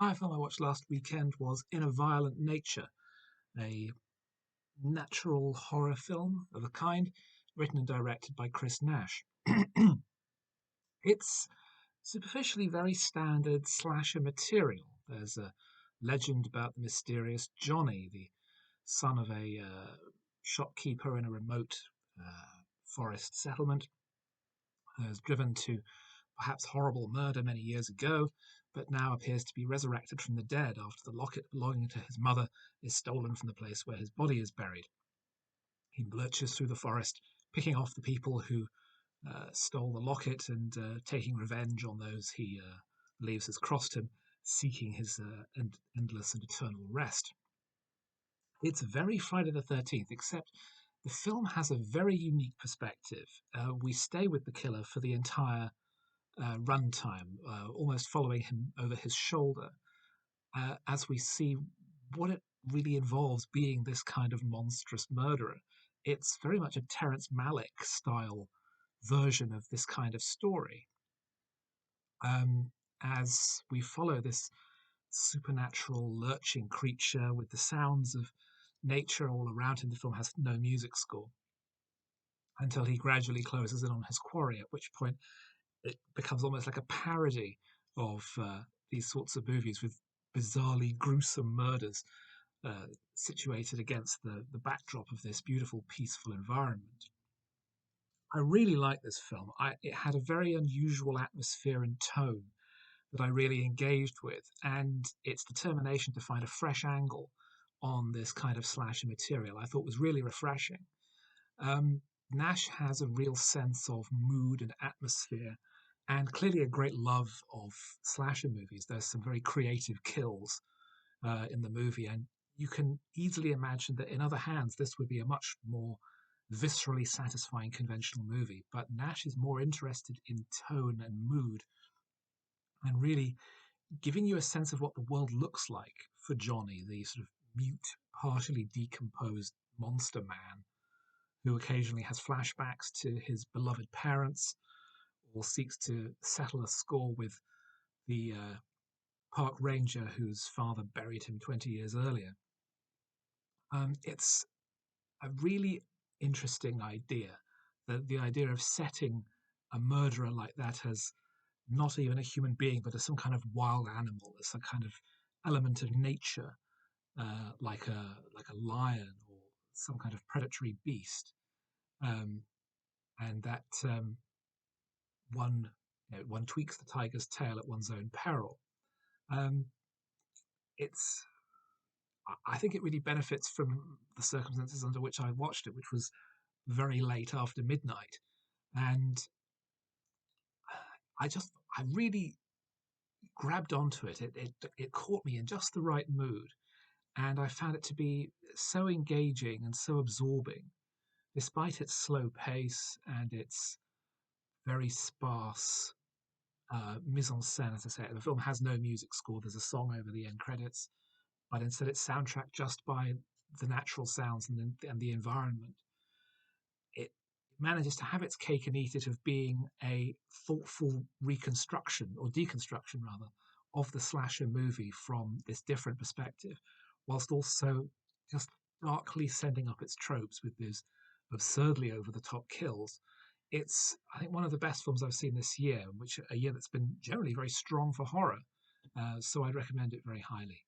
Hi, film I watched last weekend was In a Violent Nature, a natural horror film of a kind, written and directed by Chris Nash. It's superficially very standard slasher material. There's a legend about the mysterious Johnny, the son of a shopkeeper in a remote forest settlement, who is driven to perhaps horrible murder many years ago, but now appears to be resurrected from the dead after the locket belonging to his mother is stolen from the place where his body is buried. He lurches through the forest, picking off the people who stole the locket and taking revenge on those he believes has crossed him, seeking his endless and eternal rest. It's very Friday the 13th, except the film has a very unique perspective. We stay with the killer for the entire runtime, almost following him over his shoulder, as we see what it really involves being this kind of monstrous murderer. It's very much a Terrence Malick style version of this kind of story. As we follow this supernatural lurching creature with the sounds of nature all around him, the film has no music score until he gradually closes in on his quarry, at which point it becomes almost like a parody of these sorts of movies with bizarrely gruesome murders situated against the backdrop of this beautiful, peaceful environment. I really like this film. It had a very unusual atmosphere and tone that I really engaged with, and its determination to find a fresh angle on this kind of slasher material I thought was really refreshing. Nash has a real sense of mood and atmosphere, and clearly a great love of slasher movies. There's some very creative kills in the movie, and you can easily imagine that in other hands this would be a much more viscerally satisfying conventional movie. But Nash is more interested in tone and mood, and really giving you a sense of what the world looks like for Johnny, the sort of mute, partially decomposed monster man who occasionally has flashbacks to his beloved parents or seeks to settle a score with the park ranger whose father buried him 20 years earlier. It's a really interesting idea, the idea of setting a murderer like that as not even a human being, but as some kind of wild animal, as some kind of element of nature, like a lion or some kind of predatory beast, um, and that one tweaks the tiger's tail at one's own peril. Um, it's I think it really benefits from the circumstances under which I watched it, which was very late after midnight, and I really grabbed onto it. It caught me in just the right mood, and I found it to be so engaging and so absorbing, despite its slow pace and its very sparse mise en scène. As I say, the film has no music score. There's a song over the end credits, but instead it's soundtracked just by the natural sounds and the environment. It manages to have its cake and eat it of being a thoughtful reconstruction or deconstruction rather of the slasher movie from this different perspective, whilst also just darkly sending up its tropes with those absurdly over the top kills. It's, I think, one of the best films I've seen this year, which a year that's been generally very strong for horror. So I'd recommend it very highly.